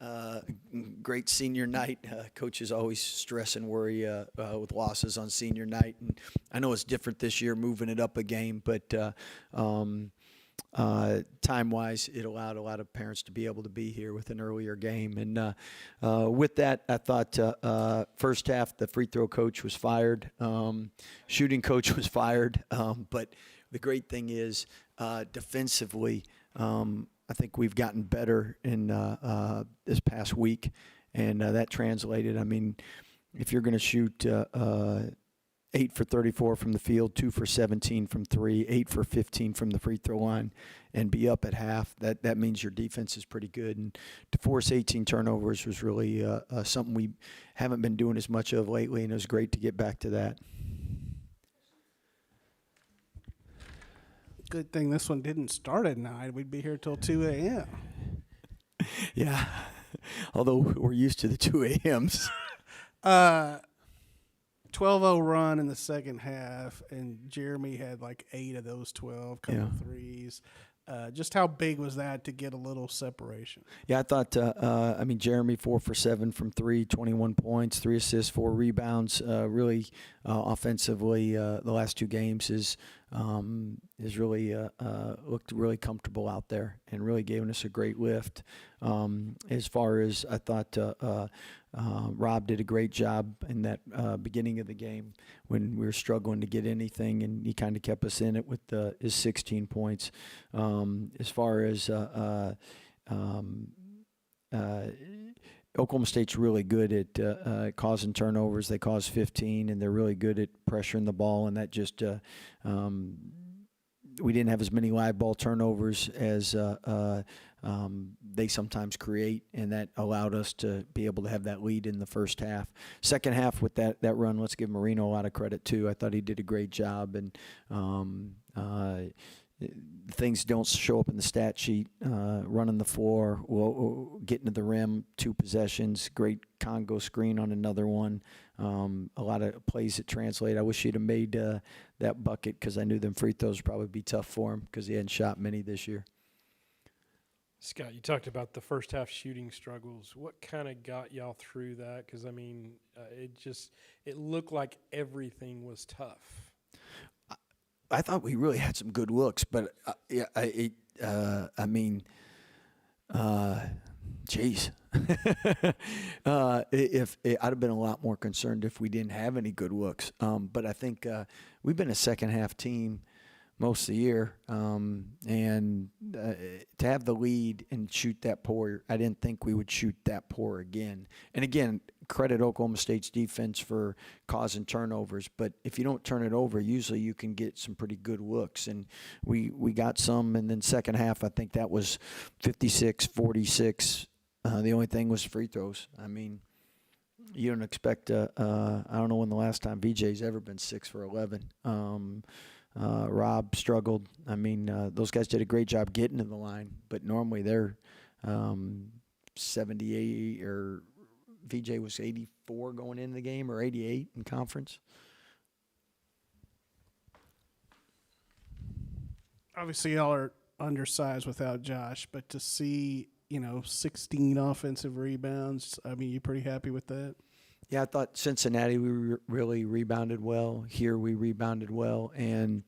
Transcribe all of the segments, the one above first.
Uh, Great senior night. Coaches always stress and worry with losses on senior night, and I know it's different this year, moving it up a game. But time-wise, it allowed a lot of parents to be able to be here with an earlier game. And with that, I thought first half the free throw coach was fired, shooting coach was fired. But the great thing is defensively. I think we've gotten better in this past week, and that translated. I mean, if you're going to shoot 8 for 34 from the field, 2 for 17 from 3, 8 for 15 from the free throw line, and be up at half, that means your defense is pretty good. And to force 18 turnovers was really something we haven't been doing as much of lately, and it was great to get back to that. Good thing this one didn't start at 9. We'd be here till 2 a.m. Yeah, although we're used to the 2 a.m.s. 12-0 run in the second half, and Jeremy had like 8 of those 12, couple threes. Just how big was that to get a little separation? Yeah, I thought, Jeremy 4 for 7 from 3, 21 points, 3 assists, 4 rebounds. Really, offensively, the last 2 games is really looked really comfortable out there and really giving us a great lift. As far as I thought, Rob did a great job in that beginning of the game when we were struggling to get anything, and he kind of kept us in it with his 16 points. As far as Oklahoma State's really good at causing turnovers. They caused 15, and they're really good at pressuring the ball, and that just we didn't have as many live ball turnovers as they sometimes create, and that allowed us to be able to have that lead in the first half. Second half with that run, let's give Marino a lot of credit too. I thought he did a great job, and things don't show up in the stat sheet. Running the floor, getting to the rim, 2 possessions, great Congo screen on another one. A lot of plays that translate. I wish he'd have made that bucket, because I knew them free throws would probably be tough for him because he hadn't shot many this year. Scott, you talked about the first half shooting struggles. What kind of got y'all through that? Because, it looked like everything was tough. I thought we really had some good looks, but geez. If I'd have been a lot more concerned if we didn't have any good looks. But I think we've been a second half team most of the year, and to have the lead and shoot that poor, I didn't think we would shoot that poor again. And again, credit Oklahoma State's defense for causing turnovers, but if you don't turn it over, usually you can get some pretty good looks, and we got some. And then second half, I think that was 56-46. The only thing was free throws. I mean, you don't expect I don't know when the last time VJ's ever been 6 for 11. Rob struggled. I mean, those guys did a great job getting to the line, but normally they're 78, or VJ was 84 going into the game, or 88 in conference. Obviously, y'all are undersized without Josh, but to see 16 offensive rebounds, you pretty happy with that? Yeah, I thought Cincinnati we really rebounded well. Here we rebounded well, and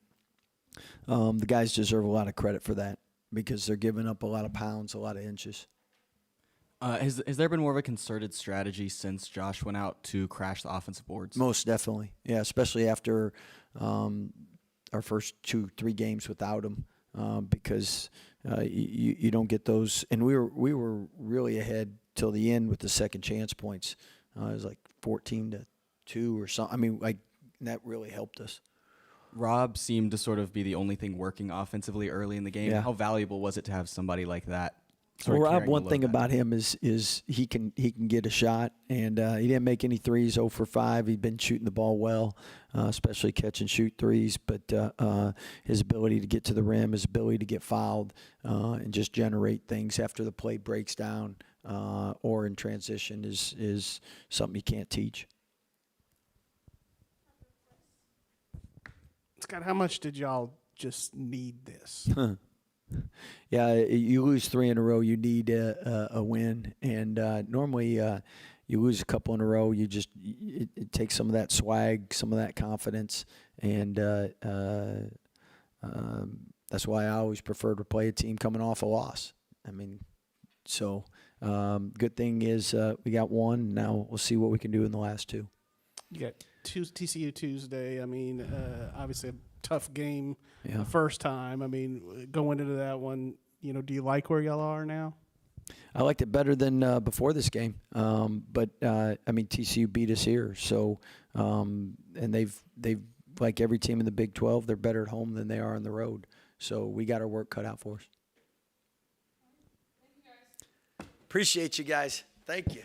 the guys deserve a lot of credit for that because they're giving up a lot of pounds, a lot of inches. Has there been more of a concerted strategy since Josh went out to crash the offensive boards? Most definitely, yeah, especially after our first 2-3 games without him, because you don't get those. And we were really ahead till the end with the second chance points. It was like 14-2 or something. That really helped us. Rob seemed to sort of be the only thing working offensively early in the game. Yeah. How valuable was it to have somebody like that? Well, Rob, one thing about him is he can get a shot, and he didn't make any threes. 0 for 5. He'd been shooting the ball well, especially catch and shoot threes. But his ability to get to the rim, his ability to get fouled, and just generate things after the play breaks down or in transition is something you can't teach. Scott, how much did y'all just need this? Yeah, you lose 3 in a row, you need a win, and normally you lose a couple in a row, it takes some of that swag, some of that confidence, and that's why I always prefer to play a team coming off a loss. I mean, so good thing is we got one. Now we'll see what we can do in the last 2. You got TCU Tuesday. I mean, obviously a tough game Yeah. the first time. I mean, going into that one, do you like where y'all are now? I liked it better than before this game, but I mean TCU beat us here, so and they've like every team in the Big 12, they're better at home than they are on the road. So we got our work cut out for us. Appreciate you guys. Thank you.